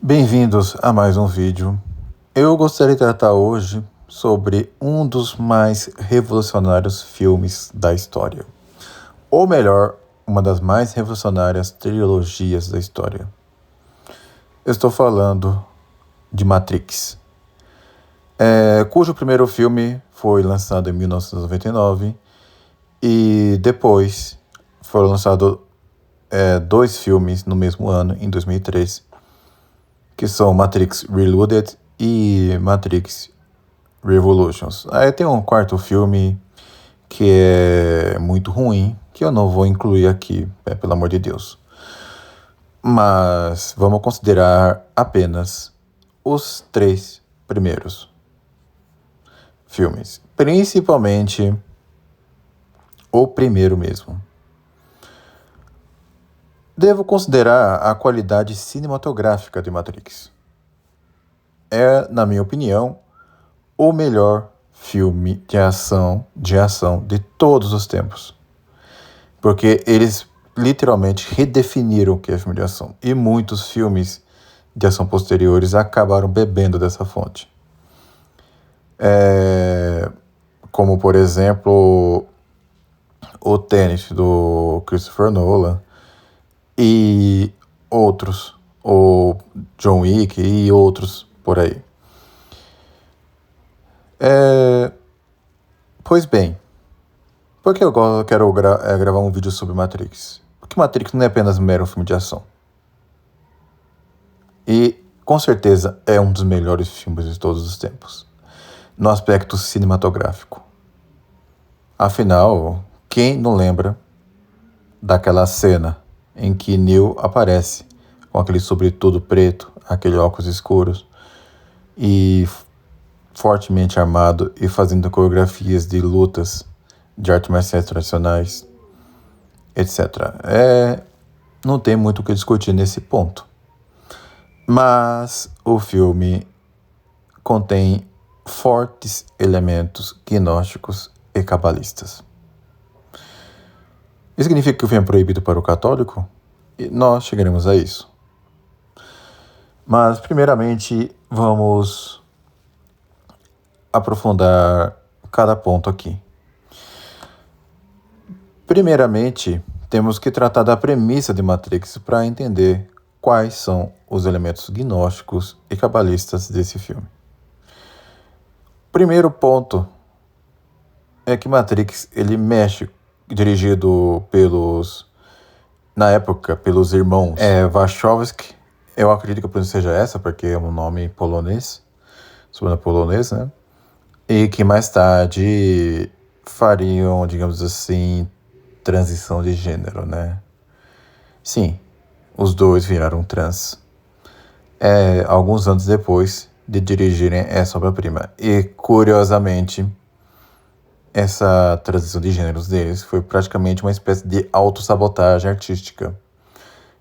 Bem-vindos a mais um vídeo. Eu gostaria de tratar hoje sobre um dos mais revolucionários filmes da história. Ou melhor, uma das mais revolucionárias trilogias da história. Eu estou falando de Matrix, cujo primeiro filme foi lançado em 1999 e depois foram lançados dois filmes no mesmo ano, em 2003, que são Matrix Reloaded e Matrix Revolutions. Aí tem um quarto filme que é muito ruim, que eu não vou incluir aqui, pelo amor de Deus. Mas vamos considerar apenas os três primeiros filmes, principalmente o primeiro mesmo. Devo considerar a qualidade cinematográfica de Matrix. É, na minha opinião, o melhor filme de ação de todos os tempos. Porque eles literalmente redefiniram o que é filme de ação. E muitos filmes de ação posteriores acabaram bebendo dessa fonte. Como, por exemplo, o Tenet do Christopher Nolan e outros, o John Wick e outros por aí. Pois bem, por que eu quero gravar um vídeo sobre Matrix? Porque Matrix não é apenas um mero filme de ação. E, com certeza, é um dos melhores filmes de todos os tempos, no aspecto cinematográfico. Afinal, quem não lembra daquela cena em que Neo aparece com aquele sobretudo preto, aquele óculos escuros e fortemente armado e fazendo coreografias de lutas de artes marciais tradicionais, etc. Não tem muito o que discutir nesse ponto. Mas o filme contém fortes elementos gnósticos e cabalistas. Isso significa que o filme é proibido para o católico? E nós chegaremos a isso. Mas, primeiramente, vamos aprofundar cada ponto aqui. Primeiramente, temos que tratar da premissa de Matrix para entender quais são os elementos gnósticos e cabalistas desse filme. Primeiro ponto é que Matrix, ele mexe, dirigido na época, pelos irmãos Wachowski. Eu acredito que a pronúncia seja essa, porque é um nome polonês, sobrenome polonês, né? E que mais tarde fariam, digamos assim, transição de gênero, né? Sim, os dois viraram trans. Alguns anos depois de dirigirem essa obra-prima. E, curiosamente, essa transição de gêneros deles foi praticamente uma espécie de autossabotagem artística,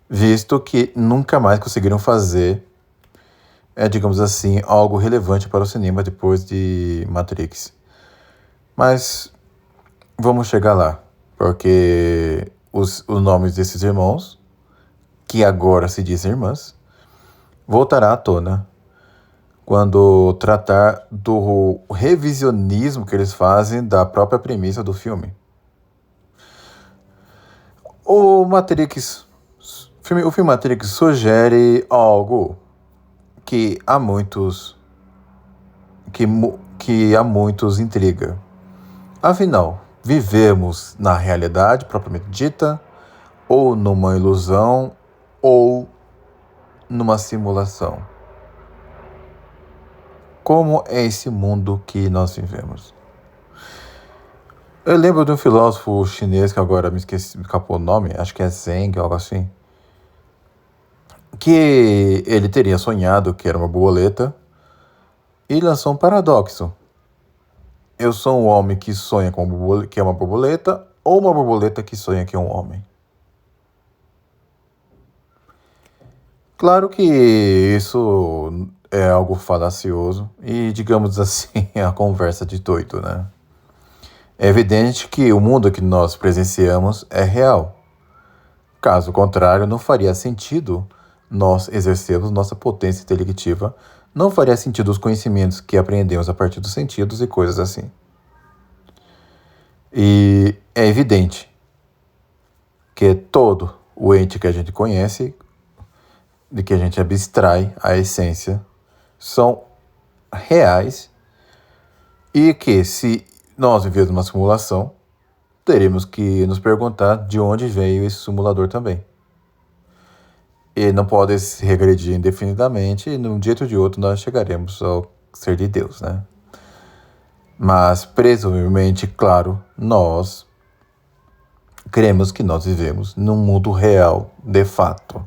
visto que nunca mais conseguiram fazer, digamos assim, algo relevante para o cinema depois de Matrix. Mas vamos chegar lá, porque os nomes desses irmãos, que agora se dizem irmãs, voltará à tona quando tratar do revisionismo que eles fazem da própria premissa do filme. O filme Matrix sugere algo que a muitos intriga. Afinal, vivemos na realidade propriamente dita, ou numa ilusão, ou numa simulação? Como é esse mundo que nós vivemos? Eu lembro de um filósofo chinês, que agora me escapou o nome, acho que é Zeng, algo assim, que ele teria sonhado que era uma borboleta e lançou um paradoxo. Eu sou um homem que sonha que é uma borboleta, ou uma borboleta que sonha que é um homem? Claro que isso é algo falacioso e, digamos assim, é a conversa de doido, né? É evidente que o mundo que nós presenciamos é real. Caso contrário, não faria sentido nós exercemos nossa potência intelectiva, não faria sentido os conhecimentos que aprendemos a partir dos sentidos e coisas assim. E é evidente que todo o ente que a gente conhece, de que a gente abstrai a essência, são reais e que, se nós vivemos uma simulação, teremos que nos perguntar de onde veio esse simulador também. E não pode se regredir indefinidamente, e de um jeito ou de outro nós chegaremos ao ser de Deus, né? Mas, presumivelmente, claro, nós cremos que nós vivemos num mundo real, de fato.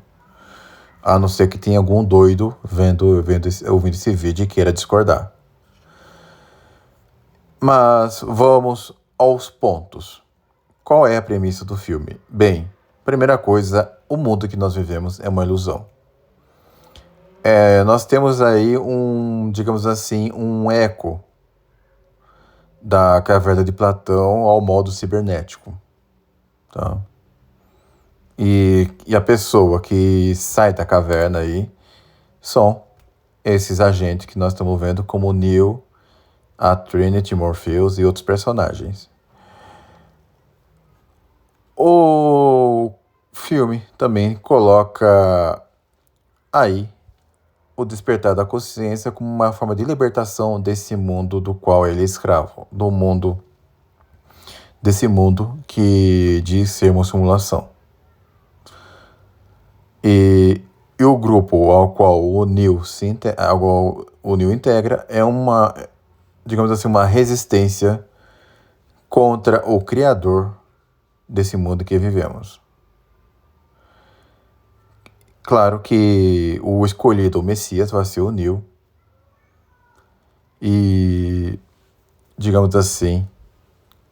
A não ser que tenha algum doido ouvindo esse vídeo e queira discordar. Mas vamos aos pontos. Qual é a premissa do filme? Bem, primeira coisa, o mundo que nós vivemos é uma ilusão. Nós temos aí digamos assim, um eco da caverna de Platão ao modo cibernético. Tá? E a pessoa que sai da caverna aí são esses agentes que nós estamos vendo, como o Neo, a Trinity, Morpheus e outros personagens. O filme também coloca aí o despertar da consciência como uma forma de libertação desse mundo do qual ele é escravo, desse mundo que diz ser uma simulação. E o grupo ao qual o Neo integra é uma, digamos assim, uma resistência contra o criador desse mundo que vivemos. Claro que o escolhido, o Messias, vai ser o Neo. E, digamos assim,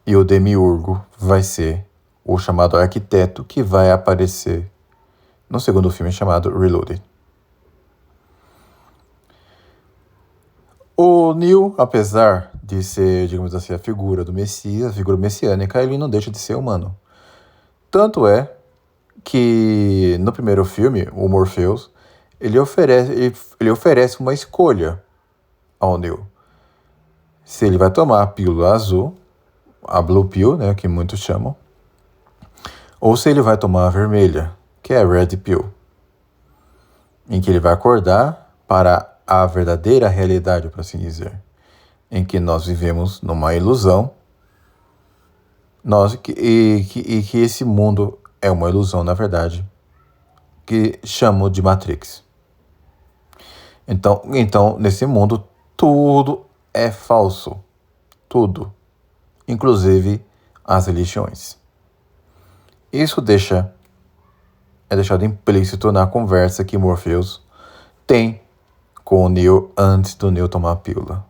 e o Demiurgo vai ser o chamado arquiteto, que vai aparecer no segundo filme chamado Reloaded. O Neo, apesar de ser, digamos assim, a figura do Messias, a figura messiânica, ele não deixa de ser humano. Tanto é que no primeiro filme, o Morpheus, ele oferece uma escolha ao Neo. Se ele vai tomar a pílula azul, a Blue Pill, né, que muitos chamam, ou se ele vai tomar a vermelha, que é a Red Pill, em que ele vai acordar para a verdadeira realidade, por assim dizer, em que nós vivemos numa ilusão, que esse mundo é uma ilusão, na verdade, que chamo de Matrix. Então, nesse mundo, tudo é falso. Tudo. Inclusive as religiões. Isso é deixado implícito na conversa que Morpheus tem com o Neo antes do Neo tomar a pílula.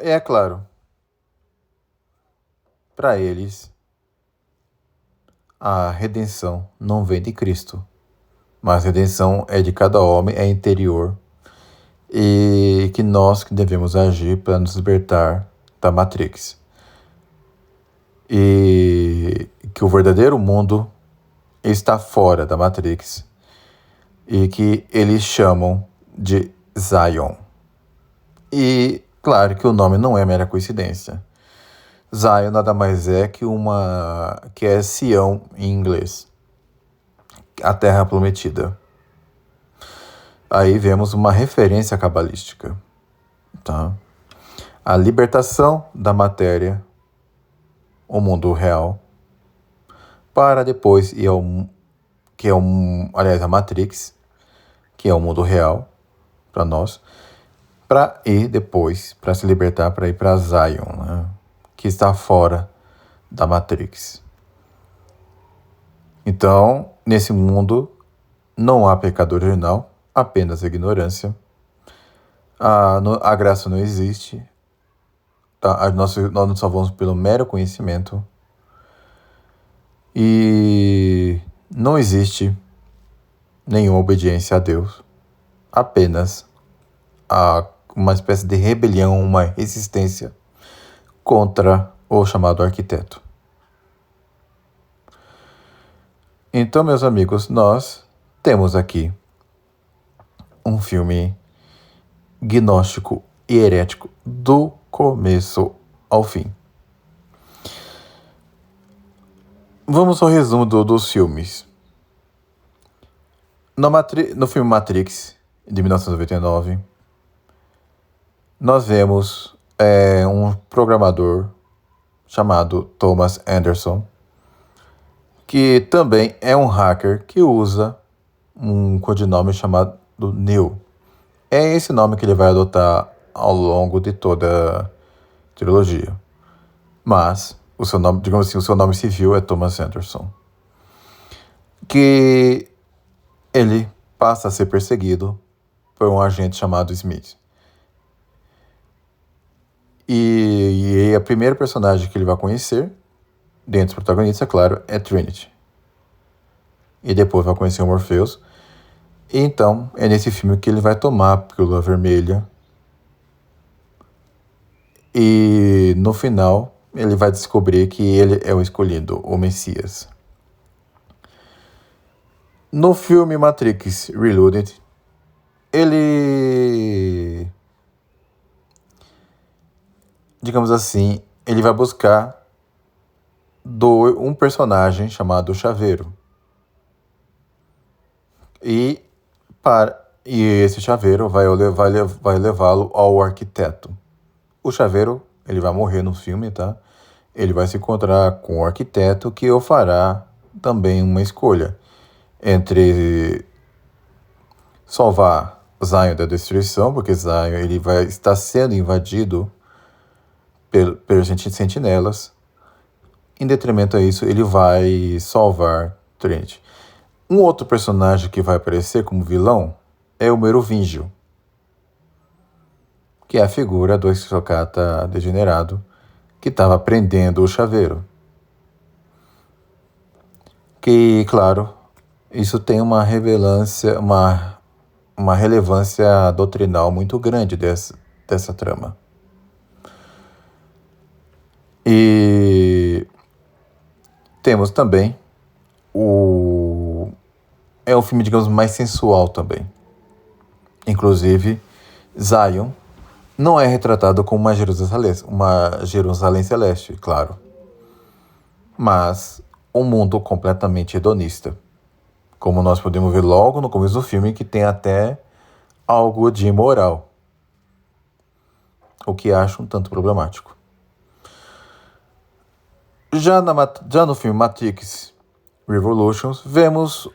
É claro, para eles, a redenção não vem de Cristo, mas a redenção é de cada homem, é interior, e que nós que devemos agir para nos libertar da Matrix. E que o verdadeiro mundo está fora da Matrix e que eles chamam de Zion. E claro que o nome não é mera coincidência. Zion nada mais é que é Sião em inglês, a terra prometida. Aí vemos uma referência cabalística, tá? A libertação da matéria, o mundo real, para depois ir a Matrix, que é o mundo real para nós, para ir depois, para se libertar, para ir para Zion, né? Que está fora da Matrix. Então, nesse mundo, não há pecado original, apenas ignorância. A graça não existe. Tá? Nós nos salvamos pelo mero conhecimento. E não existe nenhuma obediência a Deus. Apenas uma espécie de rebelião, uma resistência contra o chamado arquiteto. Então, meus amigos, nós temos aqui um filme gnóstico e herético do começo ao fim. Vamos ao resumo dos filmes. No filme Matrix, de 1999, nós vemos um programador chamado Thomas Anderson, que também é um hacker que usa um codinome chamado Neo. É esse nome que ele vai adotar ao longo de toda a trilogia. Mas o seu nome, digamos assim, o seu nome civil é Thomas Anderson. Que ele passa a ser perseguido por um agente chamado Smith. E a primeira personagem que ele vai conhecer, dentre os protagonistas, é claro, é Trinity. E depois vai conhecer o Morpheus. E então, é nesse filme que ele vai tomar a pílula vermelha. E no final, ele vai descobrir que ele é o escolhido, o Messias. No filme Matrix Reloaded, ele, digamos assim, ele vai buscar um personagem chamado Chaveiro. E esse chaveiro vai levá-lo ao arquiteto. O chaveiro, ele vai morrer no filme, tá? Ele vai se encontrar com o arquiteto que o fará também uma escolha entre salvar Zion da destruição, porque Zion ele vai estar sendo invadido pelos sentinelas. Em detrimento a isso, ele vai salvar Trinity. Um outro personagem que vai aparecer como vilão é o Merovingio, que é a figura do aristocrata degenerado que estava prendendo o chaveiro. Que, claro, isso tem uma relevância doutrinal muito grande dessa trama. E temos também é um filme, digamos, mais sensual também. Inclusive, Zion não é retratado como uma Jerusalém celeste, claro. Mas um mundo completamente hedonista. Como nós podemos ver logo no começo do filme, que tem até algo de imoral. O que acho um tanto problemático. Já no filme Matrix Revolutions, vemos,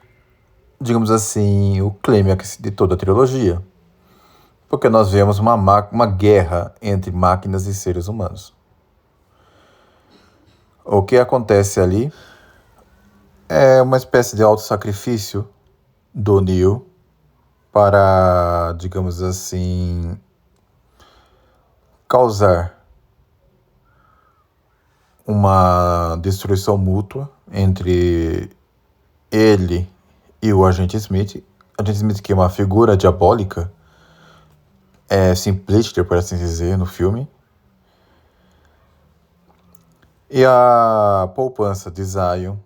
digamos assim, o clímax de toda a trilogia. Porque nós vemos uma guerra entre máquinas e seres humanos. O que acontece ali é uma espécie de autossacrifício do Neo para, digamos assim, causar uma destruição mútua entre ele e o Agente Smith. Agente Smith, que é uma figura diabólica, simplista, por assim dizer, no filme. E a poupança de Zion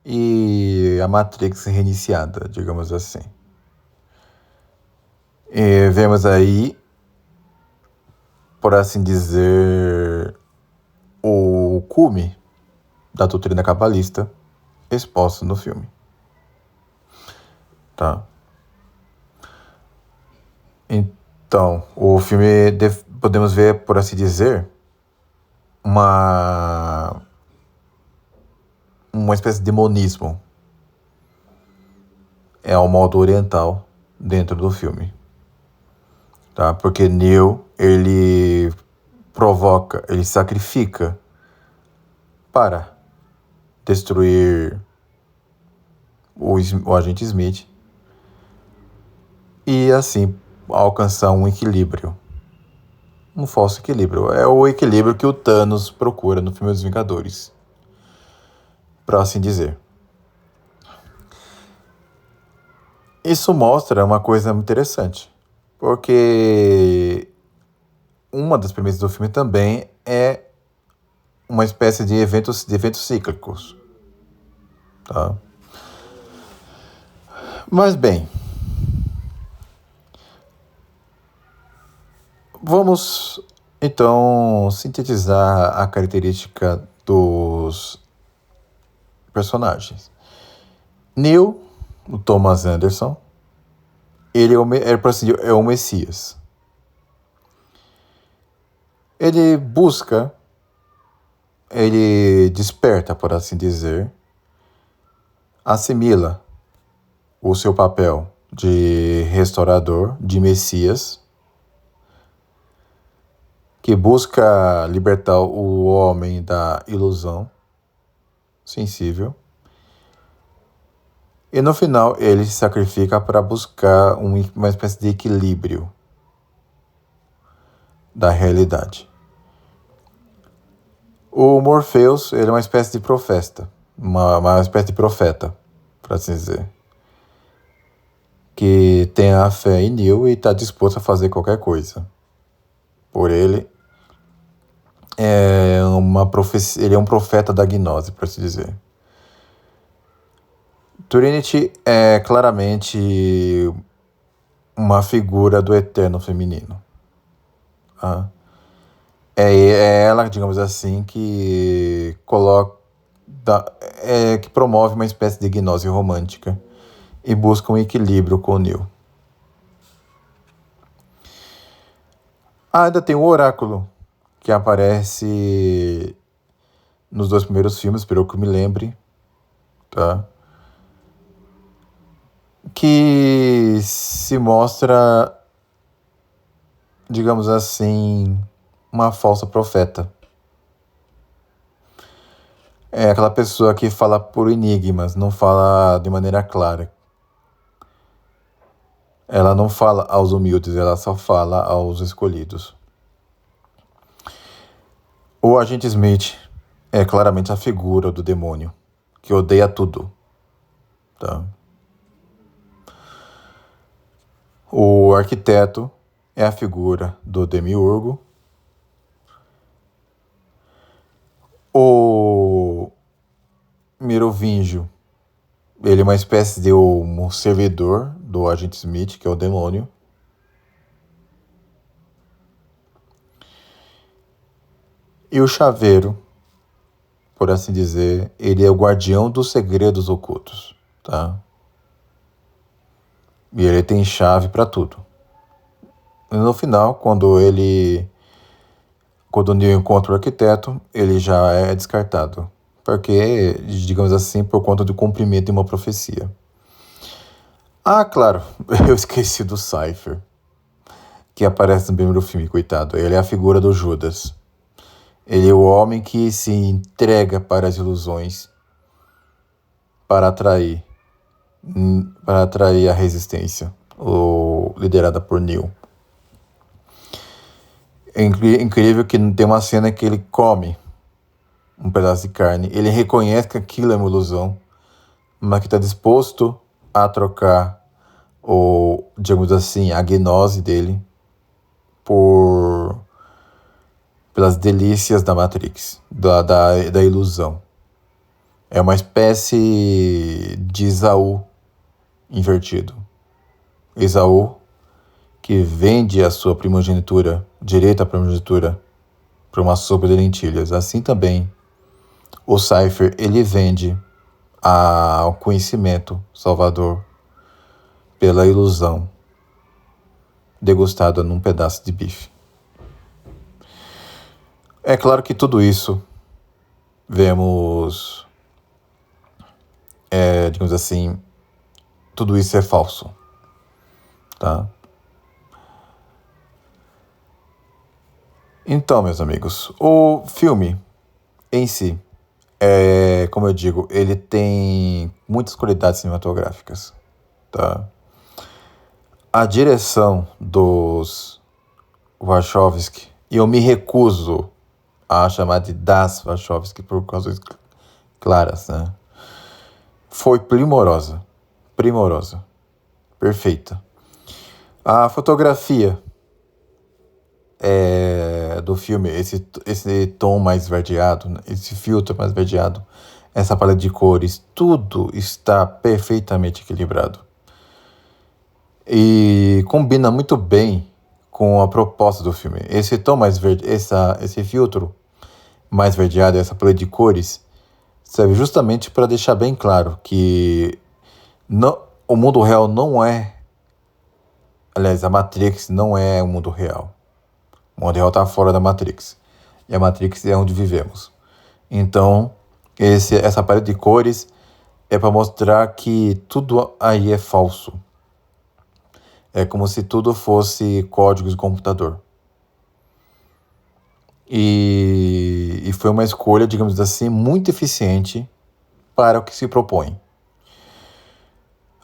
e a Matrix reiniciada, digamos assim. E vemos aí, por assim dizer, o cume da doutrina cabalista exposto no filme. Tá? Então, o filme, podemos ver, por assim dizer, uma espécie de demonismo. É o modo oriental dentro do filme. Tá? Porque Neo, ele sacrifica para destruir o agente Smith e assim alcançar um equilíbrio. Um falso equilíbrio. É o equilíbrio que o Thanos procura no filme dos Vingadores, para assim dizer. Isso mostra uma coisa interessante, porque uma das premissas do filme também é uma espécie de eventos cíclicos, tá? Mas bem, vamos então sintetizar a característica dos personagens. Neil, o Thomas Anderson, ele é o Messias. Ele busca, ele desperta, por assim dizer, assimila o seu papel de restaurador, de Messias, que busca libertar o homem da ilusão sensível. E no final ele se sacrifica para buscar uma espécie de equilíbrio da realidade. O Morpheus, ele é uma espécie de profeta, uma espécie de profeta, para assim dizer, que tem a fé em Neo e está disposto a fazer qualquer coisa por ele. Ele é um profeta da gnose, por assim dizer. Trinity é claramente uma figura do eterno feminino. É ela, digamos assim, que que promove uma espécie de gnose romântica e busca um equilíbrio com o Neo. Ainda tem o Oráculo, que aparece nos 2 primeiros filmes, pelo que eu me lembre, tá? Que se mostra, digamos assim, uma falsa profeta. É aquela pessoa que fala por enigmas, não fala de maneira clara. Ela não fala aos humildes, ela só fala aos escolhidos. O agente Smith é claramente a figura do demônio, que odeia tudo. Tá? O arquiteto é a figura do demiurgo. O Merovingio, ele é uma espécie de um servidor do agente Smith, que é o demônio. E o chaveiro, por assim dizer, ele é o guardião dos segredos ocultos, tá? E ele tem chave para tudo. E no final, quando o Neo encontra o arquiteto, ele já é descartado. Porque, digamos assim, por conta do cumprimento de uma profecia. Ah, claro, eu esqueci do Cypher, que aparece no primeiro filme, coitado. Ele é a figura do Judas. Ele é o homem que se entrega para as ilusões para atrair a resistência, liderada por Neo. É incrível que tem uma cena que ele come um pedaço de carne. Ele reconhece que aquilo é uma ilusão, mas que está disposto a trocar, digamos assim, a gnose dele pelas delícias da Matrix, da ilusão. É uma espécie de Esaú invertido. Esaú, que vende a sua primogenitura, direito à primogenitura, para uma sopa de lentilhas. Assim também, o Cypher, ele vende o conhecimento salvador pela ilusão degustada num pedaço de bife. É claro que tudo isso vemos, digamos assim, tudo isso é falso, tá? Então, meus amigos, o filme em si, como eu digo, ele tem muitas qualidades cinematográficas, tá? A direção dos Wachowski, e eu me recuso a chamar de das Wachowski por causas claras, né? Foi primorosa, perfeita. A fotografia do filme, esse tom mais esverdeado, esse filtro mais esverdeado, essa paleta de cores, tudo está perfeitamente equilibrado. E combina muito bem com a proposta do filme. Esse tom mais verde, esse filtro mais verdeado, essa paleta de cores, serve justamente para deixar bem claro que o mundo real não é. Aliás, a Matrix não é o mundo real. O mundo real está fora da Matrix. E a Matrix é onde vivemos. Então, essa paleta de cores é para mostrar que tudo aí é falso. É como se tudo fosse códigos de computador. E foi uma escolha, digamos assim, muito eficiente para o que se propõe.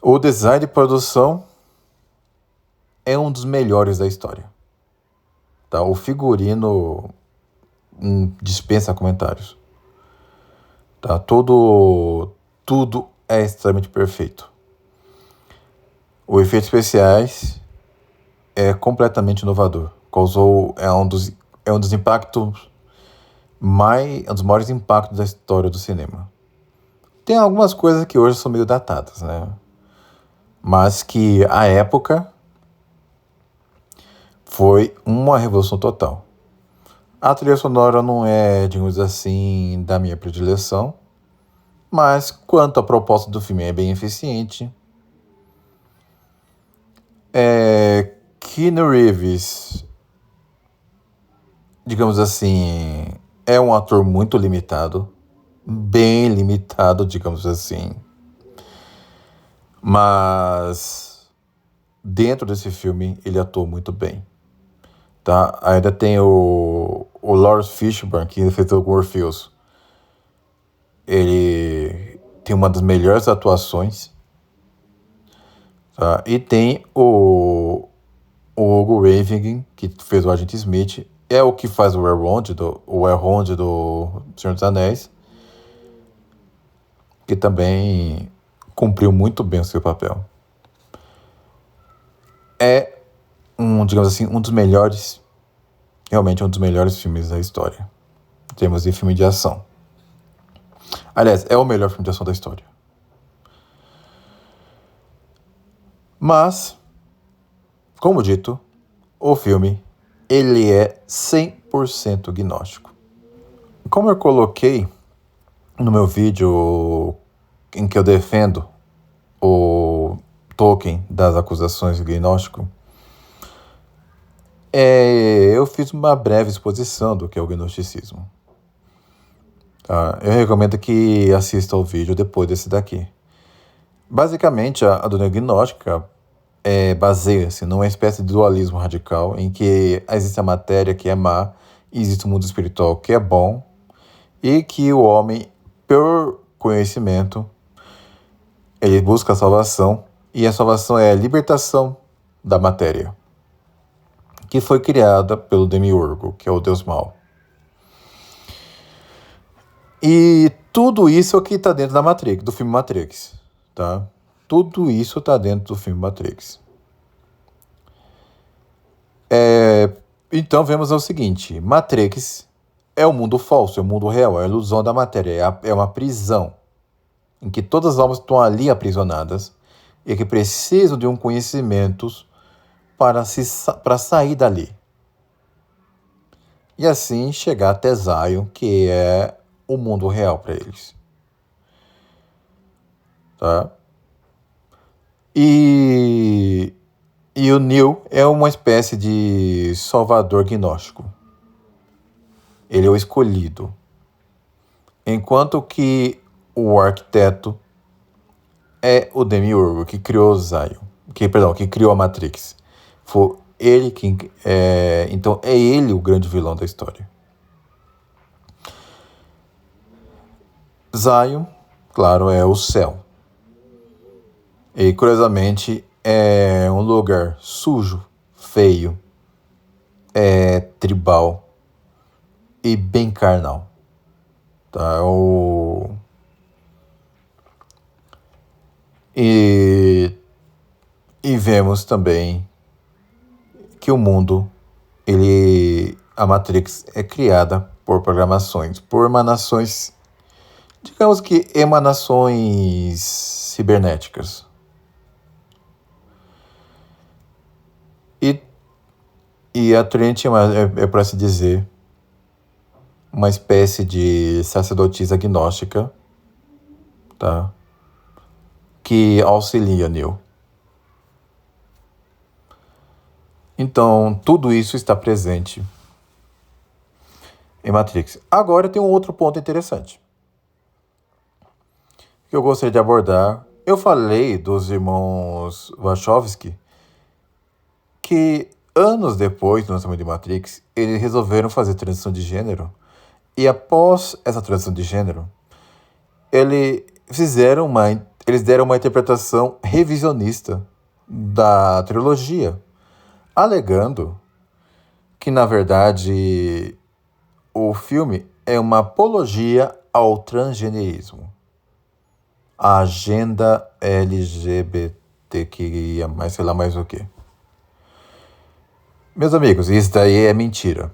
O design de produção é um dos melhores da história. Tá? O figurino dispensa comentários. Tá? Tudo é extremamente perfeito. Os efeitos especiais é completamente inovador. É um dos impactos um dos maiores impactos da história do cinema. Tem algumas coisas que hoje são meio datadas, né? Mas que à época foi uma revolução total. A trilha sonora não é, digamos assim, da minha predileção, mas quanto à proposta do filme é bem eficiente. Keanu Reeves, digamos assim, é um ator muito limitado, bem limitado, digamos assim. Mas dentro desse filme ele atuou muito bem. Tá? Ainda tem o Lawrence Fishburne, que fez o Morpheus. Ele tem uma das melhores atuações. Tá? E tem o Hugo Weaving, que fez o Agente Smith. É o que faz o Elrond do Senhor dos Anéis. Que também cumpriu muito bem o seu papel. É digamos assim, realmente um dos melhores filmes da história, em termos de filme de ação. Aliás, é o melhor filme de ação da história. Mas, como dito, o filme, ele é 100% gnóstico. Como eu coloquei no meu vídeo em que eu defendo o Tolkien das acusações de gnóstico, eu fiz uma breve exposição do que é o gnosticismo. Eu recomendo que assista ao vídeo depois desse daqui. Basicamente, a doutrina gnóstica baseia-se numa espécie de dualismo radical em que existe a matéria que é má e existe o mundo espiritual que é bom, e que o homem, por conhecimento, ele busca a salvação, e a salvação é a libertação da matéria, que foi criada pelo Demiurgo, que é o Deus mau. E tudo isso aqui está dentro da Matrix, do filme Matrix, tá? Tudo isso está dentro do filme Matrix. Então vemos o seguinte: Matrix é o mundo falso, é o mundo real, é a ilusão da matéria, é uma prisão em que todas as almas estão ali aprisionadas e que precisam de um conhecimento para sair dali. E assim chegar até Zion, que é o mundo real para eles. Tá? E o Neo é uma espécie de salvador gnóstico. Ele é o escolhido. Enquanto que o arquiteto é o Demiurgo, que criou Zion. Que criou a Matrix. Foi ele então é ele o grande vilão da história. Zion, claro, é o céu. E, curiosamente, é um lugar sujo, feio, tribal e bem carnal. Tá? E vemos também que o mundo, a Matrix é criada por programações, por emanações, digamos que emanações cibernéticas. E a Trinity é para se dizer, uma espécie de sacerdotisa agnóstica, tá? Que auxilia Neo. Então, tudo isso está presente em Matrix. Agora tem um outro ponto interessante que eu gostaria de abordar. Eu falei dos irmãos Wachowski que anos depois do lançamento de Matrix, eles resolveram fazer transição de gênero. E após essa transição de gênero, eles deram uma interpretação revisionista da trilogia, alegando que, na verdade, o filme é uma apologia ao transgenerismo. A agenda LGBTQIA, mais sei lá mais o quê. Meus amigos, isso daí é mentira.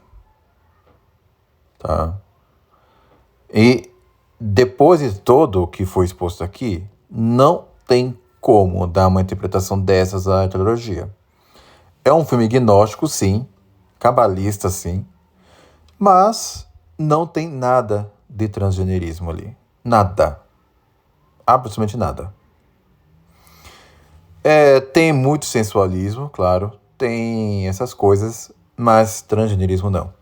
Tá? E depois de todo o que foi exposto aqui, não tem como dar uma interpretação dessas à trilogia. É um filme gnóstico, sim, cabalista, sim, mas não tem nada de transgenerismo ali. Nada. Absolutamente nada. Tem muito sensualismo, claro, tem essas coisas, mas transgenerismo não.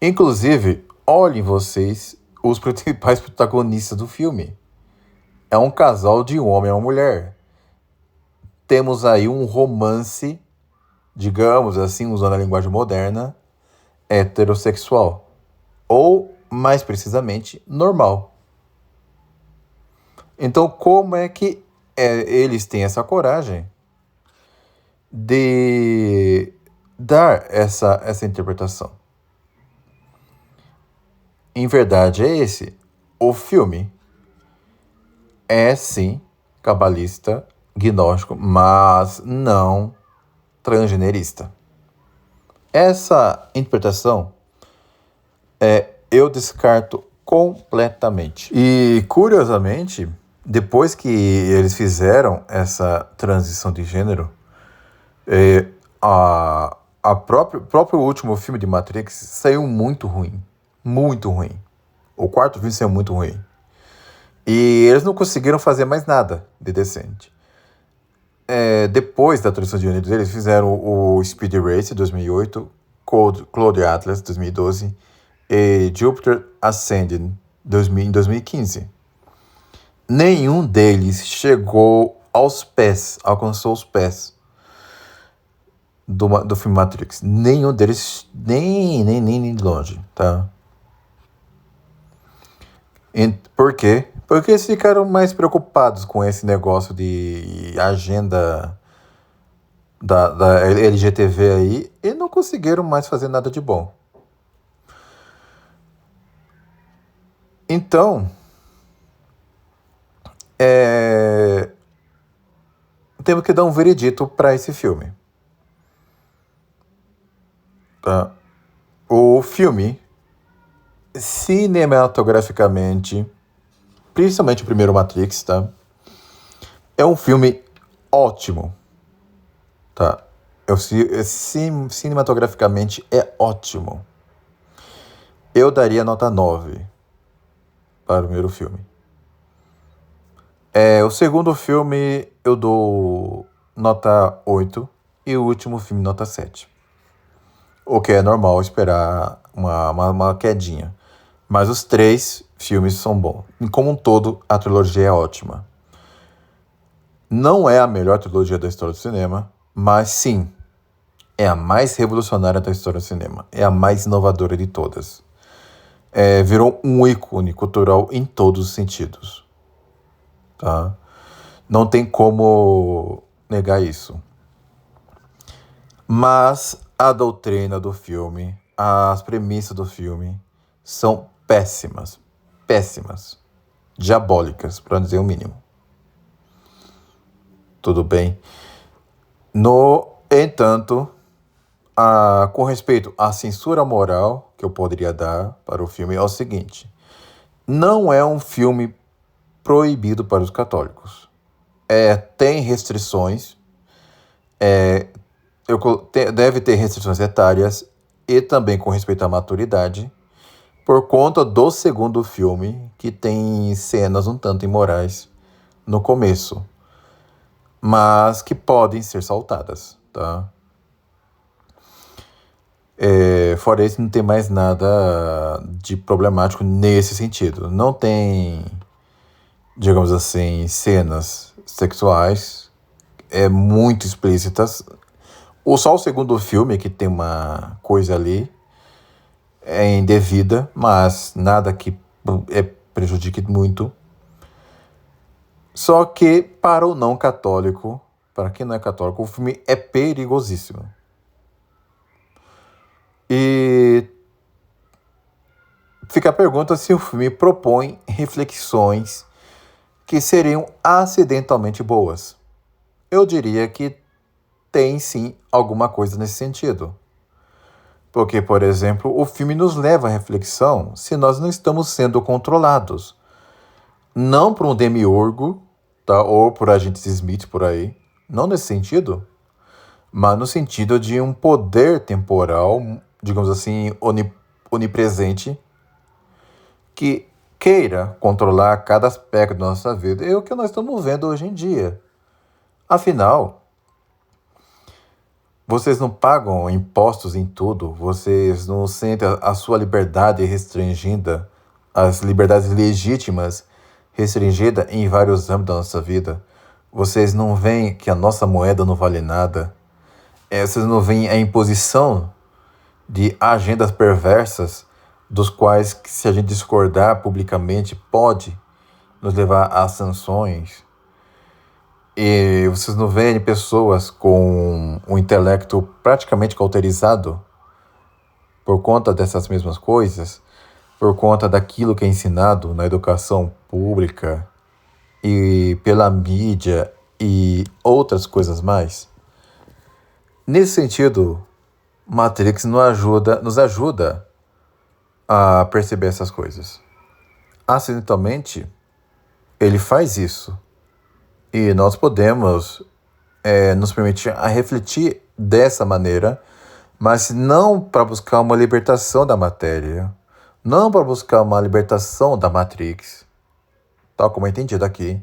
Inclusive, olhem vocês os principais protagonistas do filme. É um casal de um homem e uma mulher. Temos aí um romance, digamos assim, usando a linguagem moderna, heterossexual. Ou, mais precisamente, normal. Então, como é que eles têm essa coragem de dar essa interpretação? Em verdade, é esse. O filme é, sim, cabalista, gnóstico, mas não transgenerista. Essa interpretação eu descarto completamente. E, curiosamente, depois que eles fizeram essa transição de gênero, próprio último filme de Matrix saiu muito ruim. Muito ruim. O quarto filme saiu muito ruim. E eles não conseguiram fazer mais nada de decente. Depois da transição de gênero, eles fizeram o Speed Race 2008, Cloud Atlas 2012 e Jupiter Ascending em 2015. Nenhum deles alcançou os pés do filme Matrix. Nenhum deles, nem de longe, tá? Por quê? Porque eles ficaram mais preocupados com esse negócio de agenda da LGTV aí e não conseguiram mais fazer nada de bom. Então, temos que dar um veredito para esse filme. Tá? O filme, cinematograficamente, principalmente o primeiro Matrix, tá? É um filme ótimo, tá? Cinematograficamente é ótimo. Eu daria nota 9 para o primeiro filme. O segundo filme eu dou nota 8 e o último filme nota 7. O que é normal esperar uma quedinha. Mas os 3 filmes são bons. E como um todo, a trilogia é ótima. Não é a melhor trilogia da história do cinema, mas sim, é a mais revolucionária da história do cinema. É a mais inovadora de todas. Virou um ícone cultural em todos os sentidos. Tá? Não tem como negar isso. Mas a doutrina do filme, as premissas do filme são péssimas. Péssimas. Diabólicas, para dizer o mínimo. Tudo bem? No entanto, com respeito à censura moral que eu poderia dar para o filme, é o seguinte: não é um filme proibido para os católicos. Tem restrições, deve ter restrições etárias e também com respeito à maturidade, por conta do segundo filme, que tem cenas um tanto imorais no começo, mas que podem ser saltadas, tá? Fora isso, não tem mais nada de problemático nesse sentido. Não tem, digamos assim, cenas sexuais muito explícitas. Só o segundo filme que tem uma coisa ali indevida, mas nada que prejudique muito. Só que para o não católico, para quem não é católico, o filme é perigosíssimo. E fica a pergunta se o filme propõe reflexões que seriam acidentalmente boas. Eu diria que tem sim alguma coisa nesse sentido. Porque, por exemplo, o filme nos leva à reflexão se nós não estamos sendo controlados. Não por um demiurgo, tá? Ou por agentes Smith por aí. Não nesse sentido, mas no sentido de um poder temporal, digamos assim, onipresente, que queira controlar cada aspecto da nossa vida. É o que nós estamos vendo hoje em dia. Afinal, vocês não pagam impostos em tudo, vocês não sentem a sua liberdade restringida, as liberdades legítimas restringida em vários âmbitos da nossa vida. Vocês não veem que a nossa moeda não vale nada. Vocês não veem a imposição de agendas perversas, dos quais, se a gente discordar publicamente, pode nos levar a sanções. E vocês não veem pessoas com um intelecto praticamente cauterizado por conta dessas mesmas coisas, por conta daquilo que é ensinado na educação pública e pela mídia e outras coisas mais. Nesse sentido, Matrix nos ajuda a perceber essas coisas. Acidentalmente, ele faz isso. E nós podemos nos permitir a refletir dessa maneira, mas não para buscar uma libertação da matéria, não para buscar uma libertação da Matrix, tal como é entendido aqui,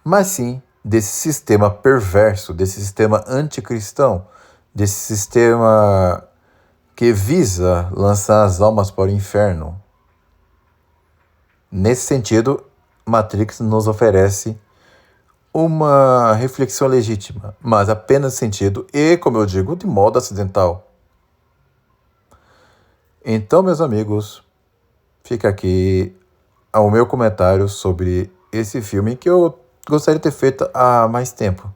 mas sim desse sistema perverso, desse sistema anticristão, desse sistema que visa lançar as almas para o inferno. Nesse sentido, Matrix nos oferece uma reflexão legítima, mas apenas sentido e, como eu digo, de modo acidental. Então, meus amigos, fica aqui o meu comentário sobre esse filme que eu gostaria de ter feito há mais tempo.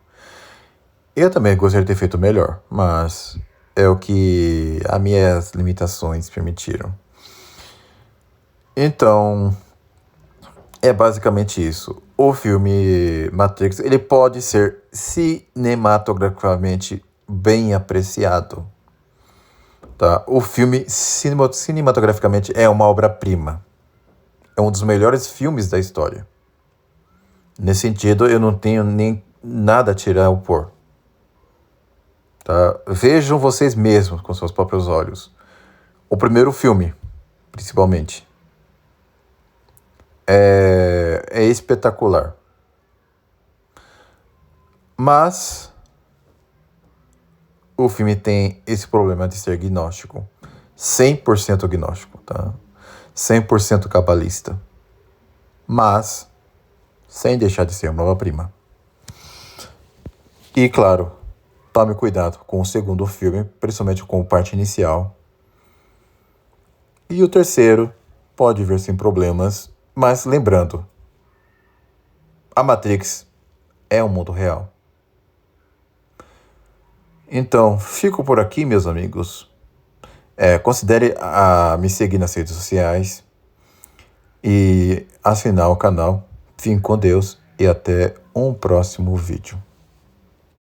Eu também gostaria de ter feito melhor, mas é o que as minhas limitações permitiram. Então, é basicamente isso. O filme Matrix, ele pode ser cinematograficamente bem apreciado. Tá? O filme, cinematograficamente, é uma obra-prima. É um dos melhores filmes da história. Nesse sentido, eu não tenho nem nada a tirar ou pôr. Tá? Vejam vocês mesmos com seus próprios olhos. O primeiro filme, principalmente. É espetacular. Mas o filme tem esse problema de ser gnóstico. 100% gnóstico, tá? 100% cabalista. Mas sem deixar de ser uma obra-prima. E claro, tome cuidado com o segundo filme, principalmente com a parte inicial. E o terceiro pode vir sem problemas, mas lembrando, a Matrix é um mundo real. Então, fico por aqui, meus amigos. Considere me seguir nas redes sociais e assinar o canal. Fiquem com Deus e até um próximo vídeo.